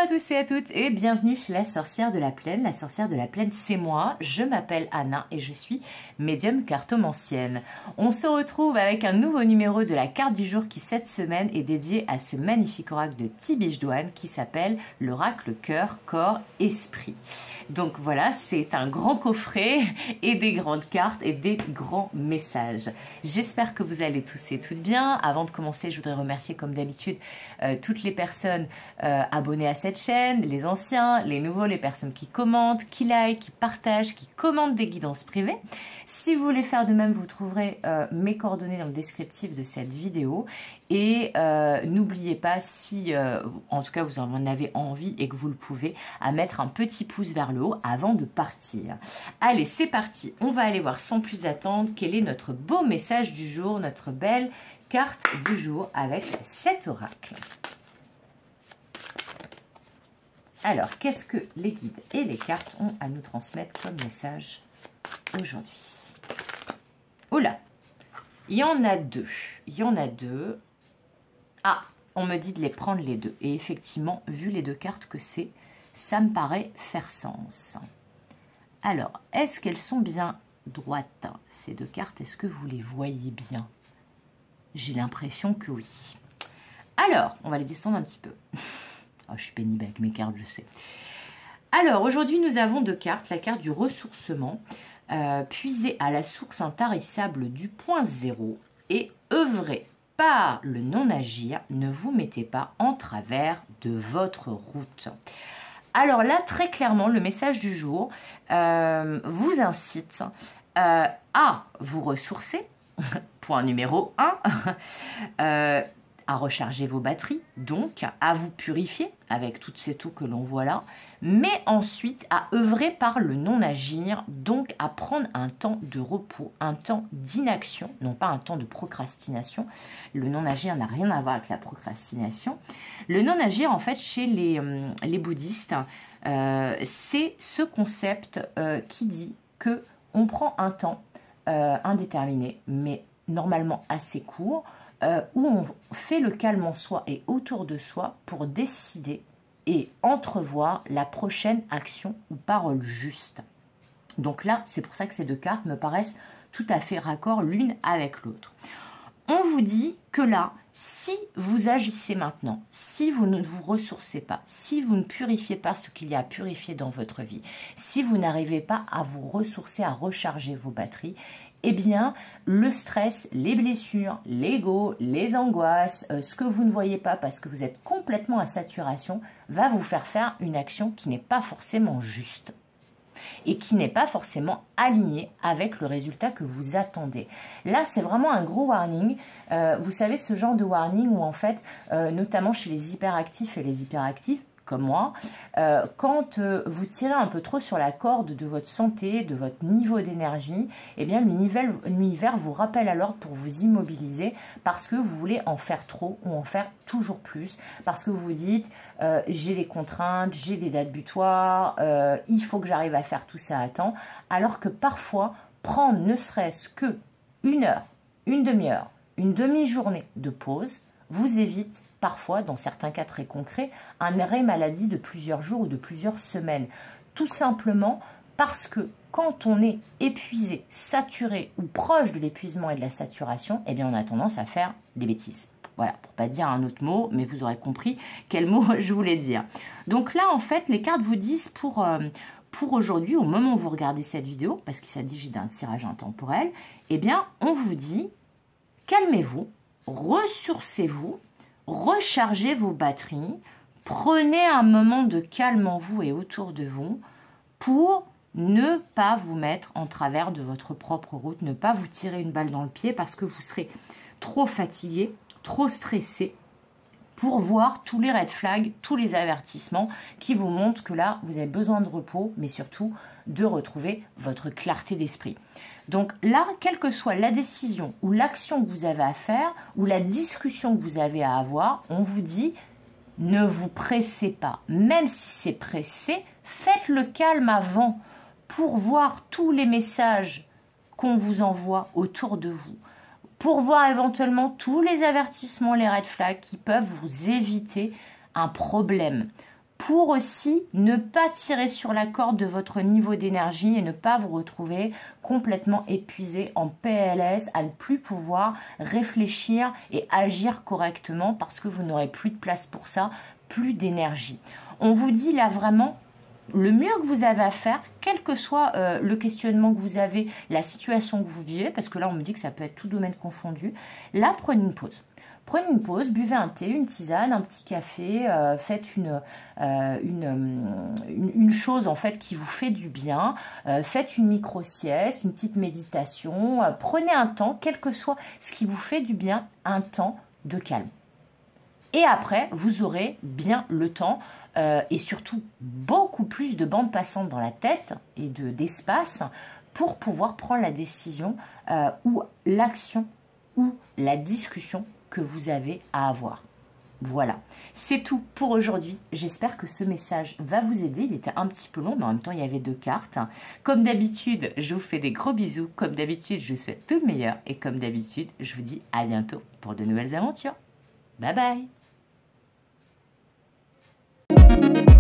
à tous et à toutes et bienvenue chez la sorcière de la plaine. La sorcière de la plaine, c'est moi, je m'appelle Anna et je suis médium cartomancienne. On se retrouve avec un nouveau numéro de la carte du jour qui cette semaine est dédié à ce magnifique oracle de Tibiche-Douane qui s'appelle l'oracle cœur, corps, esprit. Donc voilà, c'est un grand coffret et des grandes cartes et des grands messages. J'espère que vous allez tous et toutes bien. Avant de commencer, je voudrais remercier comme d'habitude toutes les personnes abonnées à cette chaîne, les anciens, les nouveaux, les personnes qui commentent, qui like, qui partagent, qui commandent des guidances privées. Si vous voulez faire de même, vous trouverez mes coordonnées dans le descriptif de cette vidéo. Et n'oubliez pas, si en tout cas vous en avez envie et que vous le pouvez, à mettre un petit pouce vers le haut avant de partir. Allez, c'est parti. On va aller voir sans plus attendre quel est notre beau message du jour, notre belle carte du jour avec cet oracle. Alors, qu'est-ce que les guides et les cartes ont à nous transmettre comme message aujourd'hui? Oh là, il y en a deux. Il y en a deux. Ah, on me dit de les prendre les deux. Et effectivement, vu les deux cartes que c'est, ça me paraît faire sens. Alors, est-ce qu'elles sont bien droites, ces deux cartes? Est-ce que vous les voyez bien? J'ai l'impression que oui. Alors, on va les descendre un petit peu. Oh, je suis pénible avec mes cartes, je sais. Alors, aujourd'hui, nous avons deux cartes. La carte du ressourcement, puiser à la source intarissable du point zéro et œuvrer par le non-agir. Ne vous mettez pas en travers de votre route. Alors là, très clairement, le message du jour vous incite à vous ressourcer. Point numéro 1, à recharger vos batteries, donc à vous purifier avec toutes ces eaux que l'on voit là, mais ensuite à œuvrer par le non-agir, donc à prendre un temps de repos, un temps d'inaction, non pas un temps de procrastination. Le non-agir n'a rien à voir avec la procrastination. Le non-agir, en fait, chez les bouddhistes, c'est ce concept qui dit que on prend un temps indéterminé, mais normalement assez court, où on fait le calme en soi et autour de soi pour décider et entrevoir la prochaine action ou parole juste. Donc là, c'est pour ça que ces deux cartes me paraissent tout à fait raccord l'une avec l'autre. On vous dit que là, si vous agissez maintenant, si vous ne vous ressourcez pas, si vous ne purifiez pas ce qu'il y a à purifier dans votre vie, si vous n'arrivez pas à vous ressourcer, à recharger vos batteries, eh bien, le stress, les blessures, l'ego, les angoisses, ce que vous ne voyez pas parce que vous êtes complètement à saturation, va vous faire faire une action qui n'est pas forcément juste et qui n'est pas forcément alignée avec le résultat que vous attendez. Là, c'est vraiment un gros warning. Vous savez, ce genre de warning où en fait, notamment chez les hyperactifs et les hyperactives, comme moi, quand vous tirez un peu trop sur la corde de votre santé, de votre niveau d'énergie, eh bien l'univers vous rappelle à l'ordre pour vous immobiliser parce que vous voulez en faire trop ou en faire toujours plus, parce que vous vous dites j'ai des contraintes, j'ai des dates butoirs, il faut que j'arrive à faire tout ça à temps, alors que parfois prendre ne serait-ce que une heure, une demi-heure, une demi-journée de pause vous évite parfois, dans certains cas très concrets, un arrêt maladie de plusieurs jours ou de plusieurs semaines. Tout simplement parce que quand on est épuisé, saturé ou proche de l'épuisement et de la saturation, eh bien on a tendance à faire des bêtises. Voilà, pour ne pas dire un autre mot, mais vous aurez compris quel mot je voulais dire. Donc là, en fait, les cartes vous disent pour aujourd'hui, au moment où vous regardez cette vidéo, parce qu'il s'agit d'un tirage intemporel, eh bien on vous dit, calmez-vous, ressourcez-vous, rechargez vos batteries, prenez un moment de calme en vous et autour de vous pour ne pas vous mettre en travers de votre propre route, ne pas vous tirer une balle dans le pied parce que vous serez trop fatigué, trop stressé pour voir tous les red flags, tous les avertissements qui vous montrent que là, vous avez besoin de repos, mais surtout de retrouver votre clarté d'esprit. Donc là, quelle que soit la décision ou l'action que vous avez à faire ou la discussion que vous avez à avoir, on vous dit ne vous pressez pas. Même si c'est pressé, faites le calme avant pour voir tous les messages qu'on vous envoie autour de vous, pour voir éventuellement tous les avertissements, les red flags qui peuvent vous éviter un problème. pour aussi ne pas tirer sur la corde de votre niveau d'énergie et ne pas vous retrouver complètement épuisé en PLS, à ne plus pouvoir réfléchir et agir correctement parce que vous n'aurez plus de place pour ça, plus d'énergie. On vous dit là vraiment le mieux que vous avez à faire, quel que soit le questionnement que vous avez, la situation que vous vivez, parce que là on me dit que ça peut être tout domaine confondu, là prenez une pause. Prenez une pause, buvez un thé, une tisane, un petit café, faites une chose en fait qui vous fait du bien, faites une micro-sieste, une petite méditation, prenez un temps, quel que soit ce qui vous fait du bien, un temps de calme. Et après, vous aurez bien le temps et surtout beaucoup plus de bandes passantes dans la tête et d'espace pour pouvoir prendre la décision ou l'action ou la discussion que vous avez à avoir. Voilà, c'est tout pour aujourd'hui. J'espère que ce message va vous aider. Il était un petit peu long, mais en même temps, il y avait 2 cartes. Comme d'habitude, je vous fais des gros bisous. Comme d'habitude, je vous souhaite tout le meilleur. Et comme d'habitude, je vous dis à bientôt pour de nouvelles aventures. Bye bye!